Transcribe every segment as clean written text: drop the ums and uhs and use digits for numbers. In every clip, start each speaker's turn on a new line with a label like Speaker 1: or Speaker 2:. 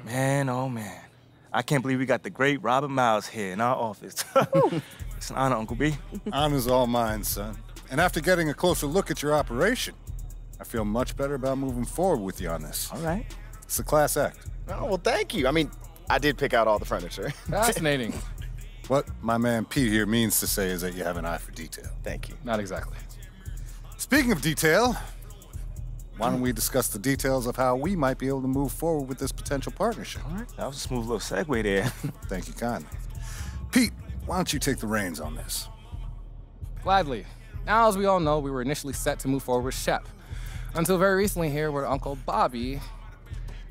Speaker 1: Man, oh man. I can't believe we got the great Robert Miles here in our office. It's an honor, Uncle B.
Speaker 2: Honor's all mine, son. And after getting a closer look at your operation, I feel much better about moving forward with you on this.
Speaker 1: All right.
Speaker 2: It's a class act.
Speaker 3: Oh, well, thank you. I mean, I did pick out all the furniture.
Speaker 4: Fascinating.
Speaker 2: What my man Pete here means to say is that you have an eye for detail.
Speaker 3: Thank you.
Speaker 4: Not exactly.
Speaker 2: Speaking of detail, why don't we discuss the details of how we might be able to move forward with this potential partnership?
Speaker 1: All right. That was a smooth little segue there.
Speaker 2: Thank you kindly. Pete, why don't you take the reins on this?
Speaker 4: Gladly. Now, as we all know, we were initially set to move forward with Shep. Until very recently here, where Uncle Bobby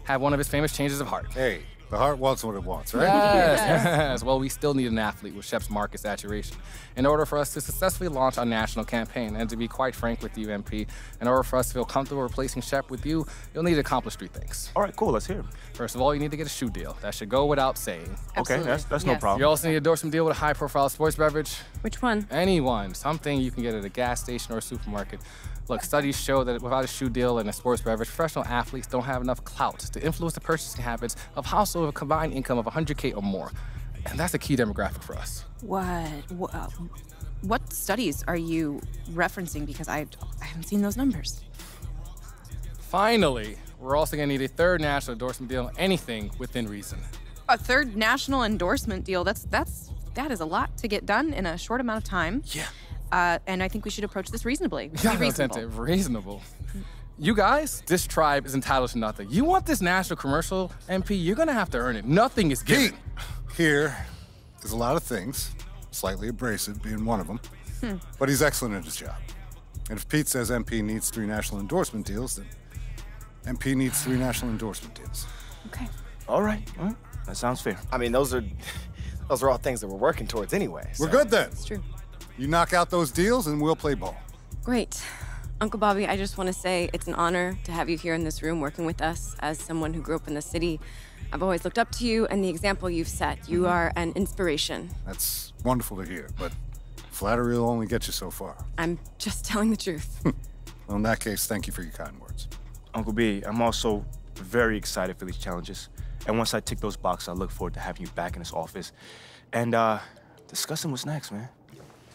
Speaker 4: had one of his famous changes of heart.
Speaker 2: Hey, the heart wants what it wants, right?
Speaker 4: Yes. Well, we still need an athlete with Shep's market saturation in order for us to successfully launch our national campaign. And to be quite frank with you, MP, in order for us to feel comfortable replacing Shep with you, you'll need to accomplish 3 things.
Speaker 1: All right, cool. Let's hear it.
Speaker 4: First of all, you need to get a shoe deal. That should go without saying.
Speaker 1: Absolutely. Okay, that's no problem.
Speaker 4: You also need to endorse some deal with a high-profile sports beverage.
Speaker 5: Which one?
Speaker 4: Anyone. Something you can get at a gas station or a supermarket. Look, studies show that without a shoe deal and a sports beverage, professional athletes don't have enough clout to influence the purchasing habits of households with a combined income of 100K or more. And that's a key demographic for us.
Speaker 5: What studies are you referencing? Because I haven't seen those numbers.
Speaker 4: Finally, we're also gonna need a 3rd national endorsement deal, anything within reason.
Speaker 5: A 3rd national endorsement deal, that is a lot to get done in a short amount of time.
Speaker 4: Yeah.
Speaker 5: And I think we should approach this reasonably.
Speaker 4: Reasonable. You guys, this tribe is entitled to nothing. You want this national commercial, MP, you're gonna have to earn it. Nothing is given.
Speaker 2: Pete, here is a lot of things, slightly abrasive being one of them, but he's excellent at his job. And if Pete says MP needs 3 national endorsement deals, then MP needs 3 national endorsement deals.
Speaker 5: Okay.
Speaker 1: All right. That sounds fair.
Speaker 3: I mean, those are all things that we're working towards anyway.
Speaker 2: We're good then.
Speaker 5: It's true.
Speaker 2: You knock out those deals and we'll play ball.
Speaker 5: Great. Uncle Bobby, I just want to say it's an honor to have you here in this room working with us. As someone who grew up in the city, I've always looked up to you and the example you've set. You are an inspiration.
Speaker 2: That's wonderful to hear, but flattery will only get you so far.
Speaker 5: I'm just telling the truth.
Speaker 2: Well, in that case, thank you for your kind words.
Speaker 1: Uncle B, I'm also very excited for these challenges. And once I tick those boxes, I look forward to having you back in this office and discussing what's next, man.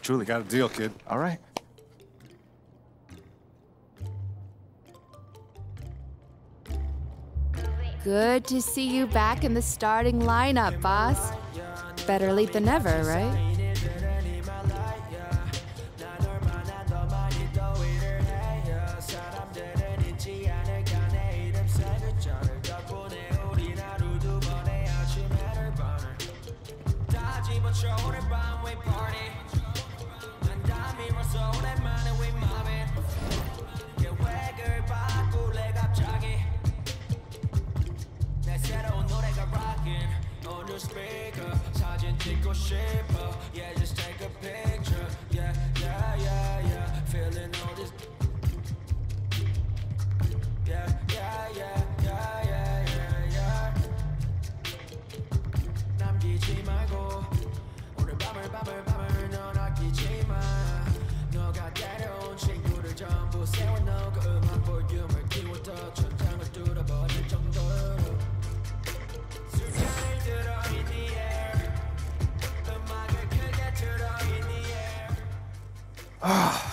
Speaker 2: Truly got a deal, kid.
Speaker 1: All right.
Speaker 6: Good to see you back in the starting lineup, boss. Better late than never, right?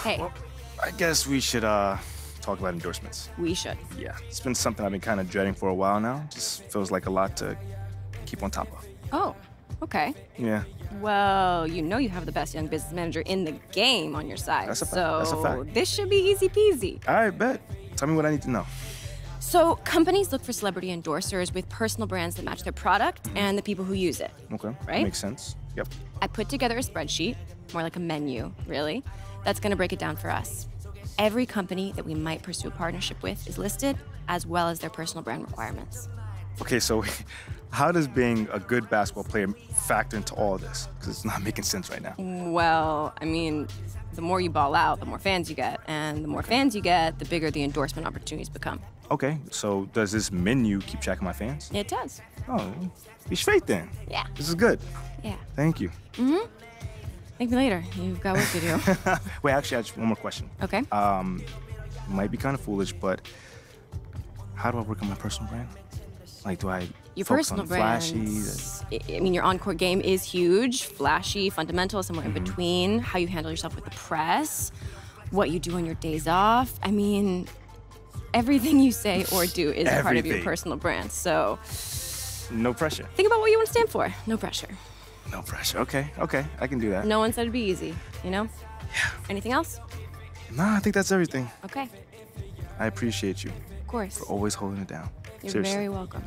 Speaker 5: Hey.
Speaker 1: Well, I guess we should talk about endorsements.
Speaker 5: We should.
Speaker 1: Yeah, it's been something I've been kind of dreading for a while now. Just feels like a lot to keep on top of.
Speaker 5: Oh, okay.
Speaker 1: Yeah.
Speaker 5: Well, you know you have the best young business manager in the game on your side.
Speaker 1: That's a fact.
Speaker 5: So
Speaker 1: That's a fact.
Speaker 5: This should be easy peasy.
Speaker 1: All right, bet. Tell me what I need to know.
Speaker 5: So companies look for celebrity endorsers with personal brands that match their product and the people who use it.
Speaker 1: Okay.
Speaker 5: Right?
Speaker 1: Makes sense. Yep.
Speaker 5: I put together a spreadsheet, more like a menu, really, that's gonna break it down for us. Every company that we might pursue a partnership with is listed, as well as their personal brand requirements.
Speaker 1: Okay, so how does being a good basketball player factor into all of this? Because it's not making sense right now.
Speaker 5: Well, I mean, the more you ball out, the more fans you get. And the more fans you get, the bigger the endorsement opportunities become.
Speaker 1: Okay, so does this menu keep track of my fans?
Speaker 5: It does.
Speaker 1: Oh, be straight then.
Speaker 5: Yeah.
Speaker 1: This is good.
Speaker 5: Yeah.
Speaker 1: Thank you.
Speaker 5: Mm-hmm. Thank me later. You've got work to do.
Speaker 1: Wait, actually, I have one more question.
Speaker 5: Okay.
Speaker 1: Might be kind of foolish, but how do I work on my personal brand? Like, do I
Speaker 5: Your
Speaker 1: focus on
Speaker 5: personal
Speaker 1: the flashy?
Speaker 5: brands. I mean, your on-court game is huge, flashy, fundamental, somewhere in between. How you handle yourself with the press, what you do on your days off. I mean, everything you say or do is part of your
Speaker 1: Everything.
Speaker 5: personal brand. So
Speaker 1: No pressure.
Speaker 5: think about what you want to stand for. No pressure.
Speaker 1: No pressure. Okay, I can do that.
Speaker 5: No one said it'd be easy, you know? Yeah. Anything else?
Speaker 1: Nah, I think that's everything.
Speaker 5: Okay,
Speaker 1: I appreciate you
Speaker 5: of course.
Speaker 1: for always holding it down.
Speaker 5: You're
Speaker 1: Seriously.
Speaker 5: very welcome.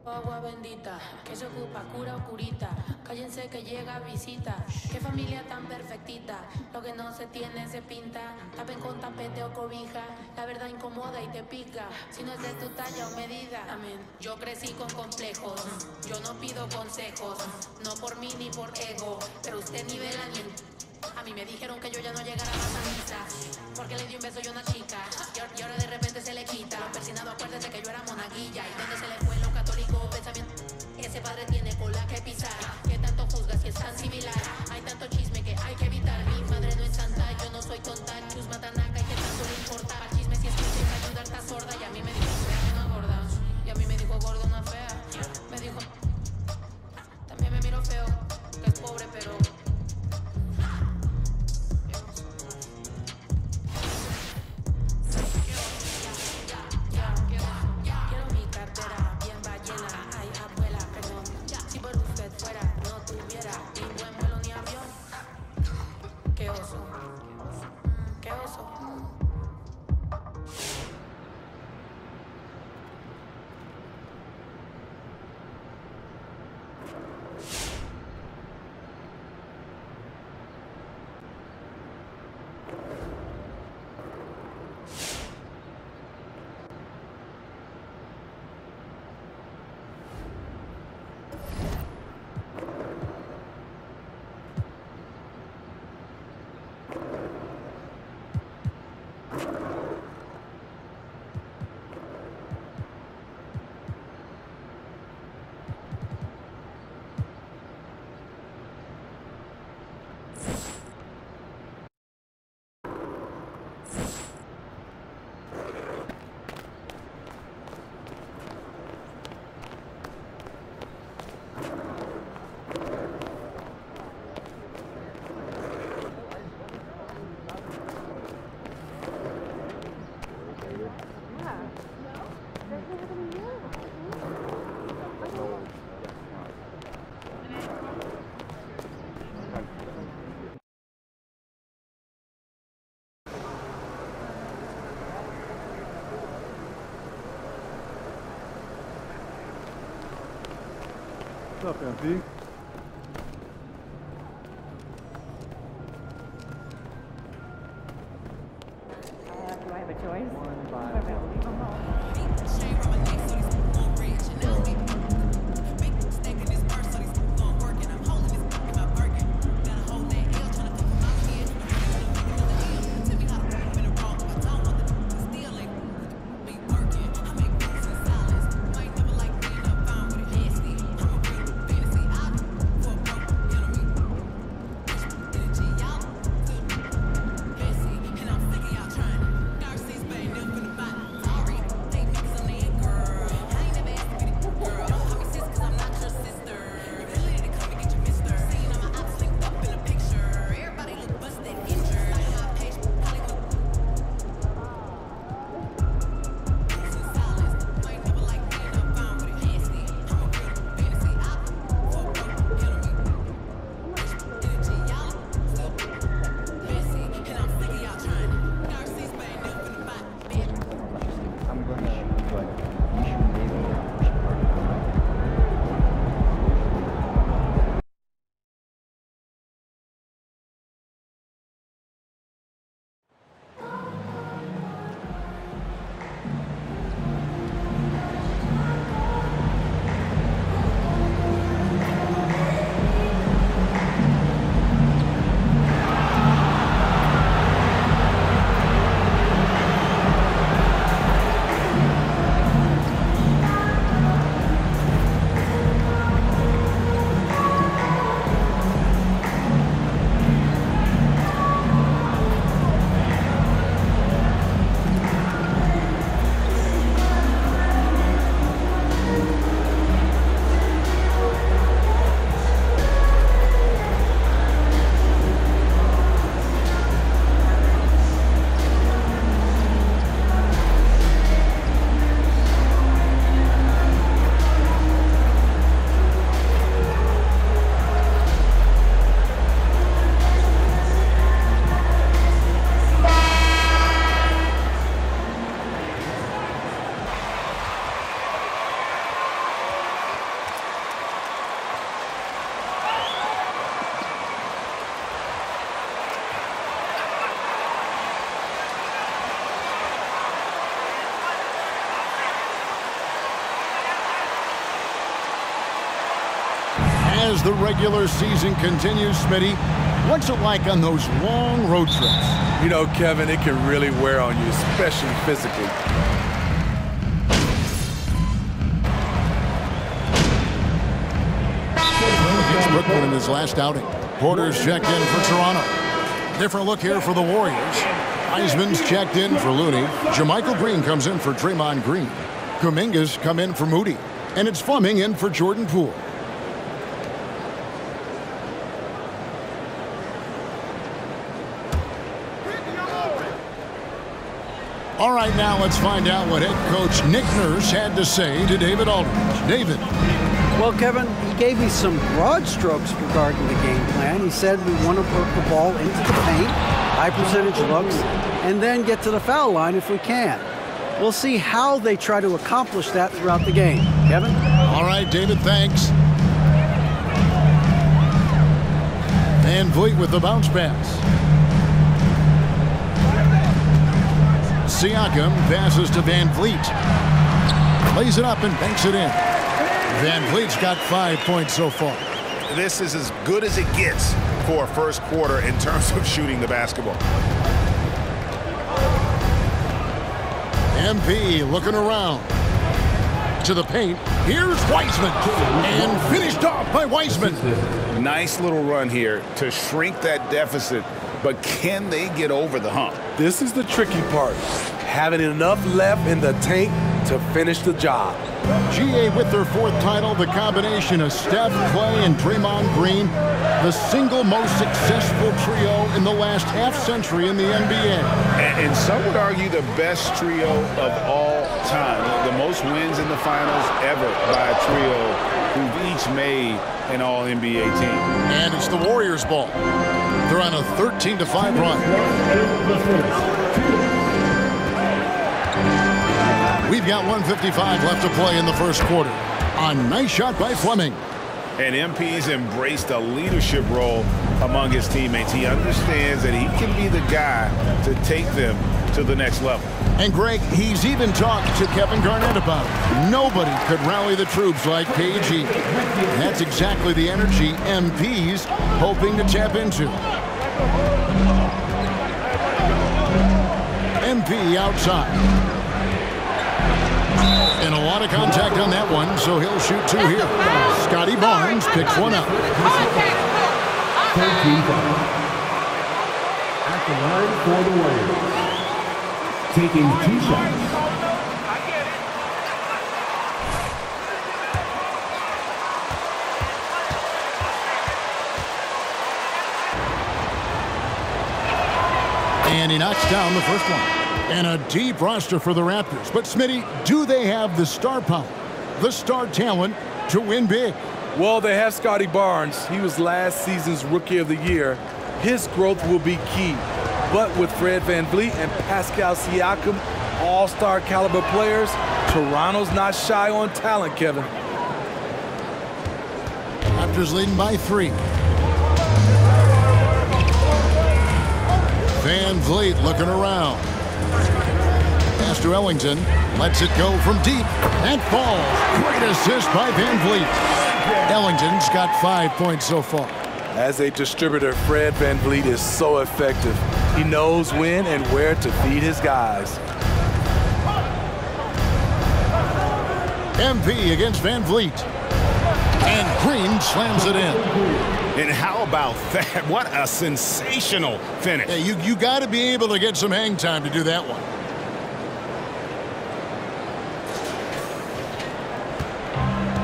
Speaker 7: Agua bendita, que se ocupa, cura o curita. Cállense que llega visita. Qué familia tan perfectita. Lo que no se tiene se pinta. Tapen con tapete o cobija. La verdad incomoda y te pica. Si no es de tu talla o medida. Amén. Yo crecí con complejos. Yo no pido consejos. No por mí ni por ego. Pero usted nivela ni en... A mí me dijeron que yo ya no llegara más a misa, porque le di un beso yo a una chica, y ahora de repente se le quita. Persinado, acuérdese que yo era monaguilla, y donde se le fue lo católico pensamiento. Ese padre tiene cola que pisar, que tanto juzga si es tan similar. Hay tanto chisme que hay que evitar. Mi madre no es santa, yo no soy tonta. Chusma tanaca y que tanto le importa. Al chisme si es que intenta ayudar está sorda. Y a mí me dijo fea una gorda, y a mí me dijo gorda una fea. Me dijo, también me miro feo, que es pobre pero...
Speaker 8: What's up, MP?
Speaker 5: Do I have a choice?
Speaker 8: as the regular season continues, Smitty, what's it like on those long road trips?
Speaker 9: You know, Kevin, it can really wear on you, especially physically.
Speaker 8: It's Brooklyn in his last outing. Porter's checked in for Toronto. Different look here for the Warriors. Heisman's checked in for Looney. Jermichael Green comes in for Draymond Green. Kuminga's come in for Moody. And it's Fleming in for Jordan Poole. All right, now let's find out what head coach Nick Nurse had to say to David Aldridge. David.
Speaker 10: Well, Kevin, he gave me some broad strokes regarding the game plan. He said we want to work the ball into the paint, high percentage looks, and then get to the foul line if we can. We'll see how they try to accomplish that throughout the game. Kevin?
Speaker 8: All right, David, thanks. Van Vliet with the bounce pass. Siakam passes to Van Vliet. Lays it up and banks it in. Van Vliet's got 5 points so far.
Speaker 11: This is as good as it gets for a first quarter in terms of shooting the basketball.
Speaker 8: MP looking around. To the paint. Here's Wiseman. And finished off by Wiseman.
Speaker 11: Nice little run here to shrink that deficit, but can they get over the hump?
Speaker 9: This is the tricky part. Having enough left in the tank to finish the job.
Speaker 8: GA with their 4th title, the combination of Steph, Clay, and Draymond Green, the single most successful trio in the last half-century in the NBA.
Speaker 11: And some would argue the best trio of all time. The most wins in the finals ever by a trio who've each made an All-NBA team.
Speaker 8: And it's the Warriors' ball. They're on a 13-5 run. We've got 1:55 left to play in the first quarter. A nice shot by Fleming.
Speaker 11: And MP's embraced a leadership role among his teammates. He understands that he can be the guy to take them to the next level.
Speaker 8: And Greg, he's even talked to Kevin Garnett about it. Nobody could rally the troops like KG. And that's exactly the energy MP's hoping to tap into. MP outside. And a lot of contact on that one, so he'll shoot 2 here. Scotty Barnes picks one up.
Speaker 12: At the line for the Warriors. Taking 2 shots.
Speaker 8: And he knocks down the first one. And a deep roster for the Raptors. But, Smitty, do they have the star power, the star talent to win big?
Speaker 9: Well, they have Scotty Barnes. He was last season's Rookie of the Year. His growth will be key. But with Fred VanVleet and Pascal Siakam, all-star caliber players, Toronto's not shy on talent, Kevin.
Speaker 8: Raptors leading by 3. VanVleet looking around. Pass to Ellington. Lets it go from deep. And falls. Great assist by VanVleet. Ellington's got 5 points so far.
Speaker 9: As a distributor, Fred VanVleet is so effective. He knows when and where to feed his guys.
Speaker 8: MP against VanVleet. And Green slams it in.
Speaker 11: And how about that? What a sensational finish.
Speaker 8: Yeah, you got to be able to get some hang time to do that one.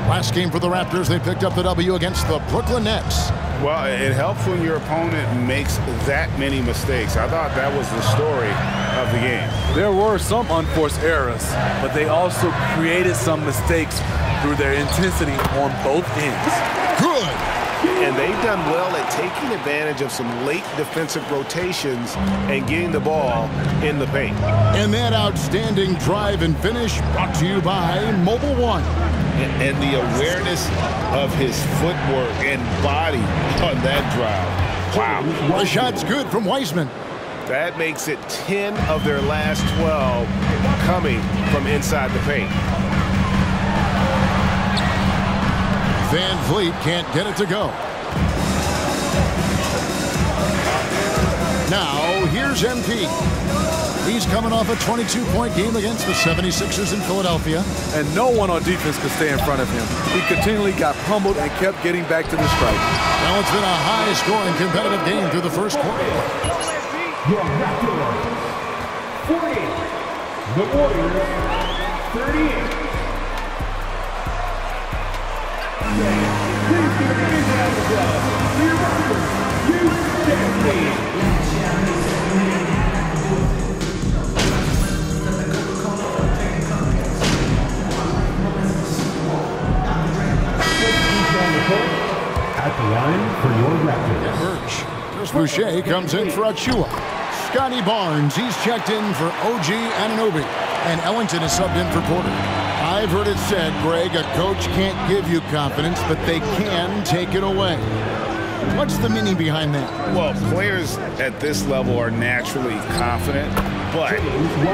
Speaker 8: Last game for the Raptors, they picked up the W against the Brooklyn Nets.
Speaker 11: Well, it helps when your opponent makes that many mistakes. I thought that was the story of the game.
Speaker 9: There were some unforced errors, but they also created some mistakes through their intensity on both ends.
Speaker 8: Good.
Speaker 11: And they've done well at taking advantage of some late defensive rotations and getting the ball in the paint.
Speaker 8: And that outstanding drive and finish brought to you by Mobile One.
Speaker 11: And the awareness of his footwork and body on that drive. Wow.
Speaker 8: The shot's good from Wiseman.
Speaker 11: That makes it 10 of their last 12 coming from inside the paint.
Speaker 8: Van Vliet can't get it to go. Now, here's MP. He's coming off a 22-point game against the 76ers in Philadelphia.
Speaker 9: And no one on defense could stay in front of him. He continually got pummeled and kept getting back to the stripe.
Speaker 8: Well, it's been a high-scoring, competitive game through the first quarter.
Speaker 12: Your Raptors, 40. The Warriors, 38. Please give a big round of applause for your Raptors, at the line for your Raptors.
Speaker 8: Birch. Chris Boucher comes in for Achua. Scotty Barnes, he's checked in for OG Anunoby. And Ellington is subbed in for Porter. I've heard it said, Greg, a coach can't give you confidence, but they can take it away. What's the meaning behind that?
Speaker 11: Well, players at this level are naturally confident, but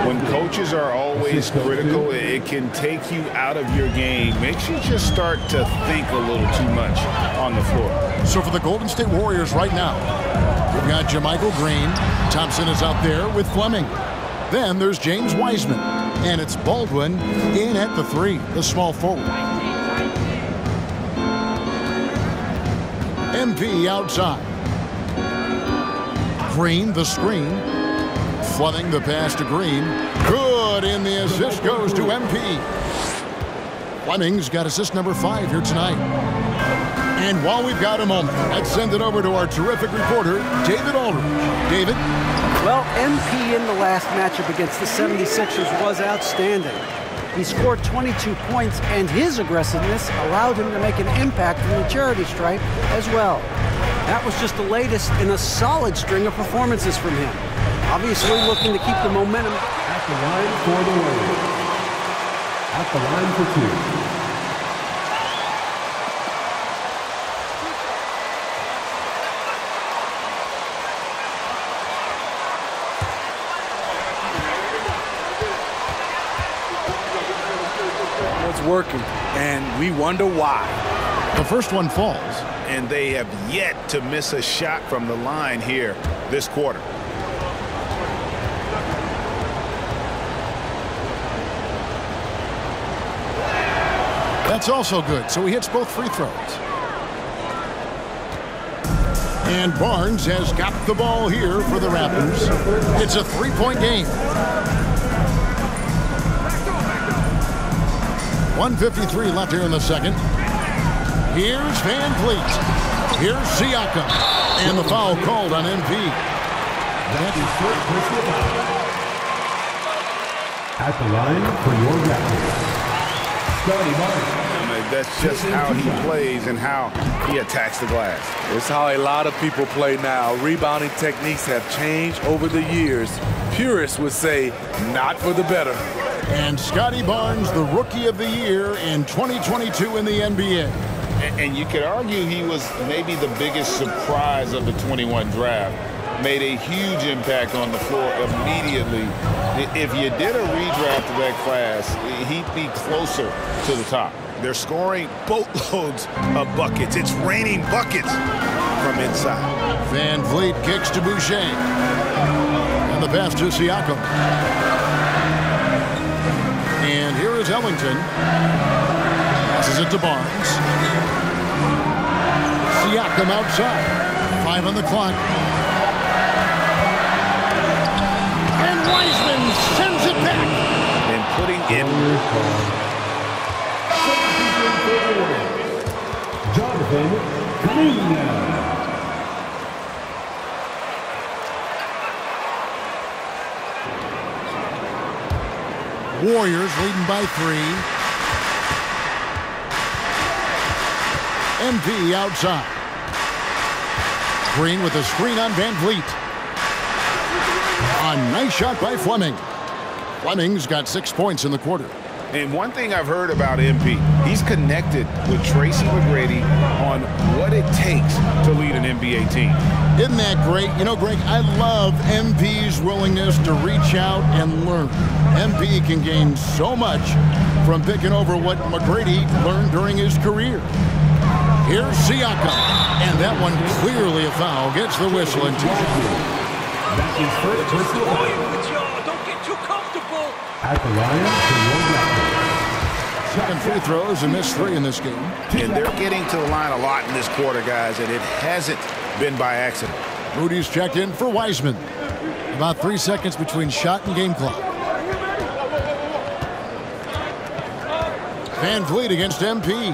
Speaker 11: when coaches are always critical, it can take you out of your game. Makes you just start to think a little too much on the floor.
Speaker 8: So for the Golden State Warriors right now, we've got JaMychal Green. Thompson is out there with Fleming. Then there's James Wiseman. And it's Baldwin in at the 3, the small forward. MP outside. Green, the screen. Fleming, the pass to Green. Good, and the assist goes to MP. Fleming's got assist number 5 here tonight. And while we've got a moment, let's send it over to our terrific reporter, David Aldridge. David?
Speaker 10: Well, MP in the last matchup against the 76ers was outstanding. He scored 22 points, and his aggressiveness allowed him to make an impact from the charity stripe as well. That was just the latest in a solid string of performances from him. Obviously looking to keep the momentum.
Speaker 12: At the line for the Warriors. At the line for 2.
Speaker 9: Working, and we wonder why.
Speaker 8: The first one falls.
Speaker 11: And they have yet to miss a shot from the line here this quarter.
Speaker 8: That's also good, so he hits both free throws. And Barnes has got the ball here for the Raptors. It's a 3-point game. 1:53 left here in the second. Here's Van Vliet. Here's Siakam. And the foul called on MP.
Speaker 12: That is first personal foul. At the line for your Raptors, Scotty Barnes.
Speaker 11: That's just how he plays and how he attacks the glass.
Speaker 9: It's how a lot of people play now. Rebounding techniques have changed over the years. Purists would say, not for the better.
Speaker 8: And Scotty Barnes, the Rookie of the Year in 2022 in the NBA.
Speaker 11: And you could argue he was maybe the biggest surprise of the 21 draft. Made a huge impact on the floor immediately. If you did a redraft of that class, he'd be closer to the top. They're scoring boatloads of buckets. It's raining buckets from inside.
Speaker 8: Van Vliet kicks to Boucher. And the pass to Siakam. And here is Ellington. Passes it to Barnes. Siakam outside. 5 on the clock. And Wiseman sends it back.
Speaker 11: And putting in.
Speaker 12: Jonathan Green.
Speaker 8: Warriors leading by 3. MP outside. Green with a screen on Van Vliet. A nice shot by Fleming. Fleming's got 6 points in the quarter.
Speaker 11: And one thing I've heard about MP, he's connected with Tracy McGrady on what it takes to lead an NBA team.
Speaker 8: Isn't that great? You know, Greg, I love MP's willingness to reach out and learn. MP can gain so much from picking over what McGrady learned during his career. Here's Siakam. And that one clearly a foul. Gets the whistle and two.
Speaker 12: That is first personal foul.
Speaker 13: Don't get too comfortable.
Speaker 12: At the line,
Speaker 8: Second free throws and missed 3 in this game.
Speaker 11: And they're getting to the line a lot in this quarter, guys, and it hasn't been by accident.
Speaker 8: Moody's checked in for Wiseman. About 3 seconds between shot and game clock. Van Vliet against MP.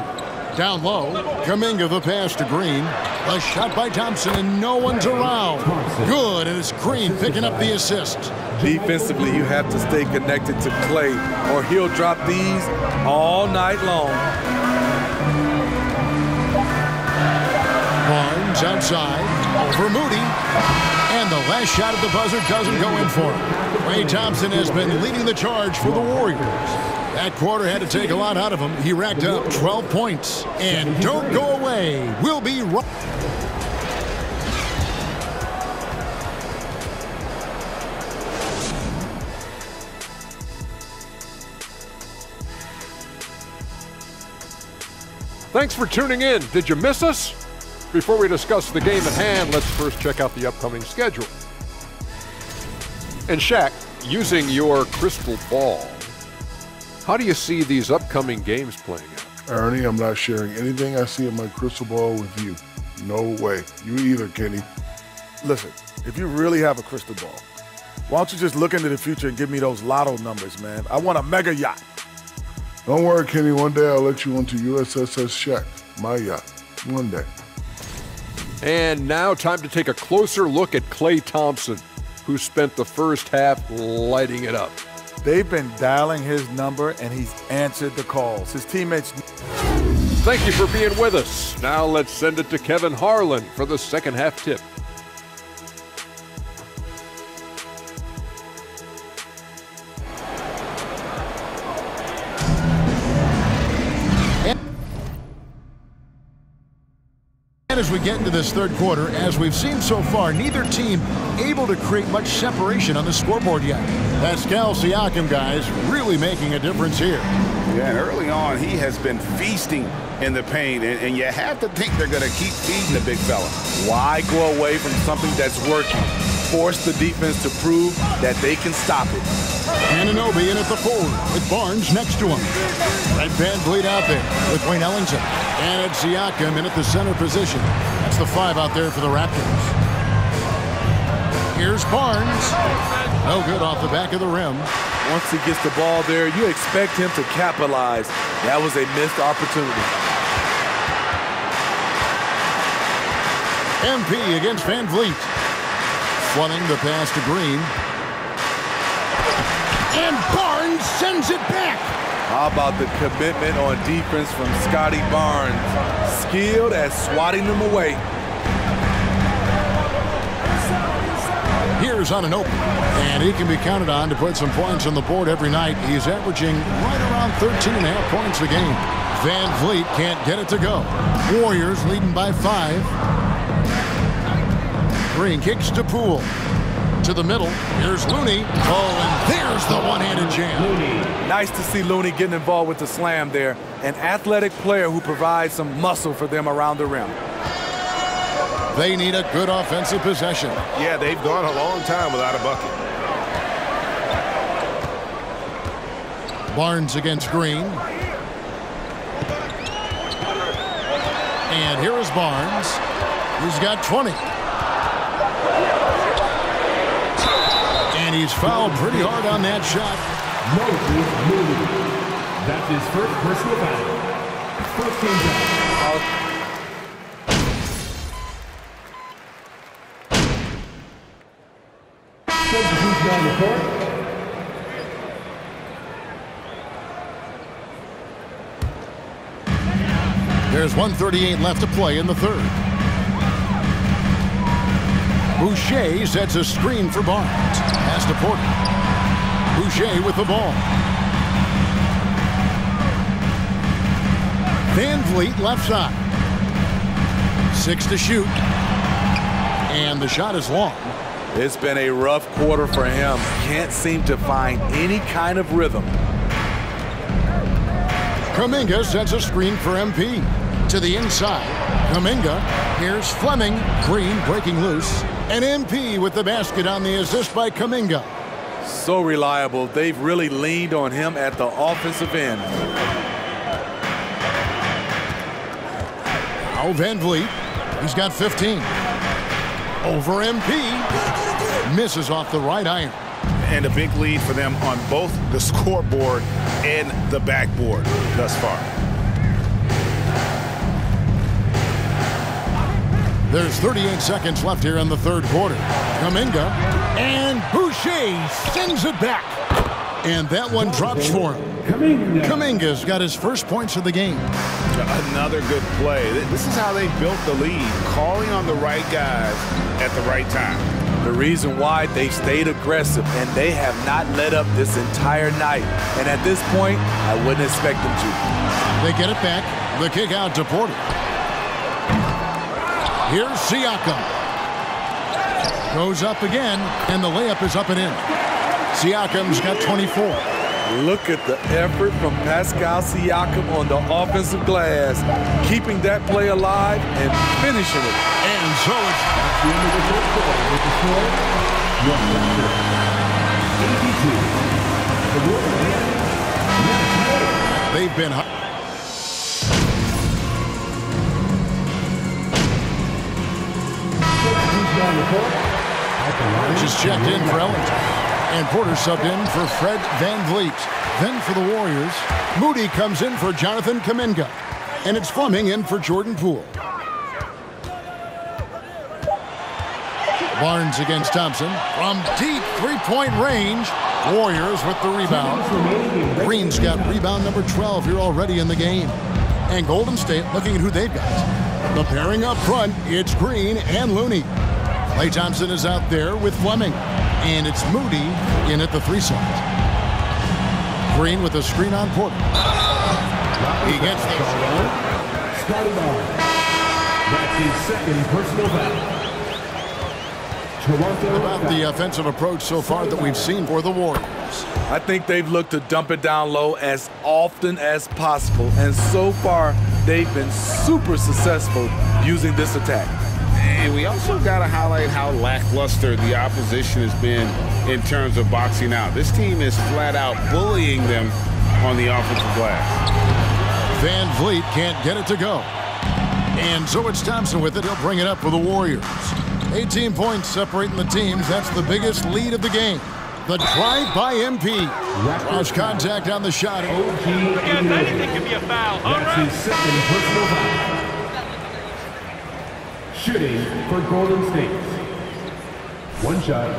Speaker 8: Down low. Kuminga the pass to Green. A shot by Thompson and no one's around. Good, and it's Green picking up the assist.
Speaker 9: Defensively, you have to stay connected to Clay or he'll drop these all night long.
Speaker 8: Barnes outside. Over Moody. And the last shot at the buzzer doesn't go in for him. Ray Thompson has been leading the charge for the Warriors. That quarter had to take a lot out of him. He racked up 12 points. And don't go away. We'll be right.
Speaker 14: Thanks for tuning in. Did you miss us? Before we discuss the game at hand, let's first check out the upcoming schedule. And Shaq, using your crystal ball, how do you see these upcoming games playing out?
Speaker 15: Ernie, I'm not sharing anything I see in my crystal ball with you. No way. You either, Kenny.
Speaker 16: Listen, if you really have a crystal ball, why don't you just look into the future and give me those lotto numbers, man? I want a mega yacht.
Speaker 15: Don't worry, Kenny. One day I'll let you onto USSS Shaq, my yacht. One day.
Speaker 14: And now time to take a closer look at Klay Thompson, who spent the first half lighting it up.
Speaker 16: They've been dialing his number, and he's answered the calls. His teammates...
Speaker 14: Thank you for being with us. Now let's send it to Kevin Harlan for the second half tip.
Speaker 8: And as we get into this third quarter, as we've seen so far, neither team able to create much separation on the scoreboard yet. Pascal Siakam, guys, really making a difference here.
Speaker 11: Yeah, and early on, he has been feasting in the paint, and you have to think they're going to keep feeding the big fella.
Speaker 9: Why go away from something that's working? Force the defense to prove that they can stop it.
Speaker 8: Anunoby in at the forward with Barnes next to him. Red Van Vliet out there with Wayne Ellington. And it's Siakam in at the center position. That's the 5 out there for the Raptors. Here's Barnes. No good off the back of the rim.
Speaker 9: Once he gets the ball there, you expect him to capitalize. That was a missed opportunity.
Speaker 8: MP against Van Vliet. Flooding the pass to Green. And Barnes sends it back.
Speaker 9: How about the commitment on defense from Scotty Barnes? Skilled at swatting them away.
Speaker 8: Here's on an open. And he can be counted on to put some points on the board every night. He's averaging right around 13.5 points a game. Van Vliet can't get it to go. Warriors leading by 5. Green kicks to Poole. To the middle. Here's Looney. Oh, and there's the one-handed jam.
Speaker 9: Nice to see Looney getting involved with the slam there. An athletic player who provides some muscle for them around the rim.
Speaker 8: They need a good offensive possession.
Speaker 11: Yeah, they've gone a long time without a bucket.
Speaker 8: Barnes against Green. And here is Barnes. He's got 20. And he's fouled pretty hard on that shot.
Speaker 12: That's his first personal foul. First team foul. Substitution on the court.
Speaker 8: There's 1:38 left to play in the third. Boucher sets a screen for Barnes. Pass to Porter. Boucher with the ball. Van Vliet left side. 6 to shoot. And the shot is long.
Speaker 9: It's been a rough quarter for him. Can't seem to find any kind of rhythm.
Speaker 8: Kuminga sets a screen for MP. To the inside, Kuminga. Here's Fleming. Green breaking loose. And MP with the basket on the assist by Kuminga.
Speaker 9: So reliable. They've really leaned on him at the offensive end.
Speaker 8: Now Van Vliet. He's got 15. Over MP. Misses off the right iron.
Speaker 11: And a big lead for them on both the scoreboard and the backboard thus far.
Speaker 8: There's 38 seconds left here in the third quarter. Kuminga and Boucher sends it back. And that one drops for him. Kuminga's got his first points of the game.
Speaker 11: Another good play. This is how they built the lead, calling on the right guys at the right time.
Speaker 9: The reason why they stayed aggressive, and they have not let up this entire night. And at this point, I wouldn't expect them to.
Speaker 8: They get it back. The kick out to Porter. Here's Siakam. Goes up again, and the layup is up and in. Siakam's got 24.
Speaker 9: Look at the effort from Pascal Siakam on the offensive glass, keeping that play alive and finishing it.
Speaker 8: And so it's
Speaker 12: at the end of the fourth quarter with the score, your record, 82. The Warriors.
Speaker 8: They've been hot. Which is checked in for Ellington. And Porter subbed in for Fred Van Vliet. Then for the Warriors, Moody comes in for Jonathan Kuminga. And it's Fleming in for Jordan Poole. Barnes against Thompson. From deep three-point range. Warriors with the rebound. Green's got rebound number 12 here already in the game. And Golden State looking at who they've got. The pairing up front, it's Green and Looney. Klay Thompson is out there with Fleming. And it's Moody in at the 3 side. Green with a screen on Porter. He gets the
Speaker 12: Scotty Barnes. That's his second personal foul.
Speaker 8: About the offensive approach so far that we've seen for the Warriors.
Speaker 9: I think they've looked to dump it down low as often as possible. And so far, they've been super successful using this attack.
Speaker 11: And we also got to highlight how lackluster the opposition has been in terms of boxing out. This team is flat out bullying them on the offensive glass.
Speaker 8: Van Vliet can't get it to go. And so it's Thompson with it. He'll bring it up for the Warriors. 18 points separating the teams. That's the biggest lead of the game. The drive by MP. Draws contact on the shot.
Speaker 12: Again, anything can be a foul. That's his second personal foul. Shooting for Golden State. One shot.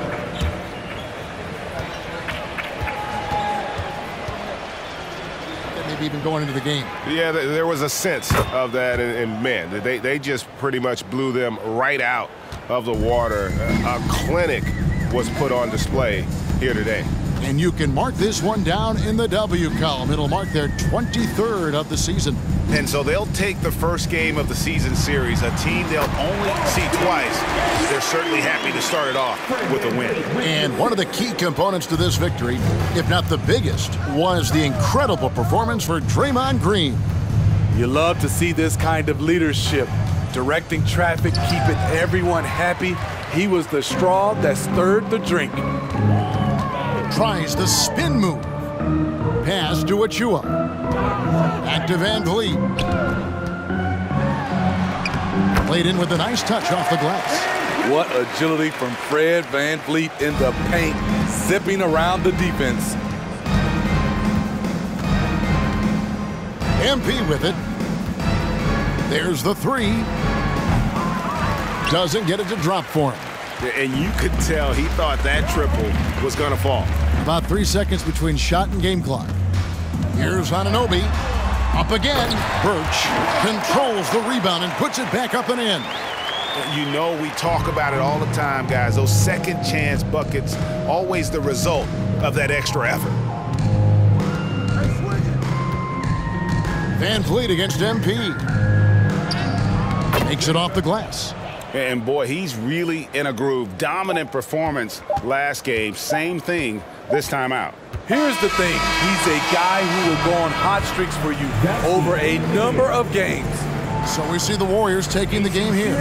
Speaker 8: Maybe even going into the game.
Speaker 13: Yeah, there was a sense of that, and man, they just pretty much blew them right out of the water. A clinic was put on display here today.
Speaker 8: And you can mark this one down in the W column. It'll mark their 23rd of the season.
Speaker 11: And so they'll take the first game of the season series, a team they'll only see twice. They're certainly happy to start it off with a win.
Speaker 8: And one of the key components to this victory, if not the biggest, was the incredible performance for Draymond Green.
Speaker 9: You love to see this kind of leadership, directing traffic, keeping everyone happy. He was the straw that stirred the drink.
Speaker 8: Tries the spin move. Pass to Achua. Back to Van Vliet. Played in with a nice touch off the glass.
Speaker 9: What agility from Fred Van Vliet in the paint, zipping around the defense.
Speaker 8: MP with it. There's the 3. Doesn't get it to drop for him.
Speaker 13: And you could tell he thought that triple was going to fall.
Speaker 8: About 3 seconds between shot and game clock. Here's Anunoby. Up again. Birch controls the rebound and puts it back up and in.
Speaker 11: You know we talk about it all the time, guys. Those second chance buckets, always the result of that extra effort.
Speaker 8: Van Vliet against MP. Makes it off the glass.
Speaker 11: And boy, he's really in a groove. Dominant performance last game. Same thing this time out.
Speaker 9: Here's the thing. He's a guy who will go on hot streaks for you over a number of games.
Speaker 8: So we see the Warriors taking the game here.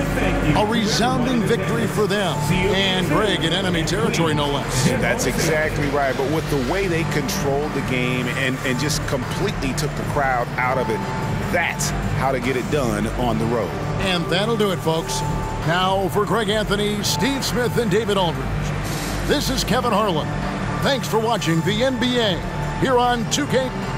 Speaker 8: A resounding victory for them. And Greg in enemy territory, no less.
Speaker 11: That's exactly right. But with the way they controlled the game and just completely took the crowd out of it, that's how to get it done on the road.
Speaker 8: And that'll do it, folks. Now for Greg Anthony, Steve Smith, and David Aldridge, this is Kevin Harlan. Thanks for watching the NBA here on 2K.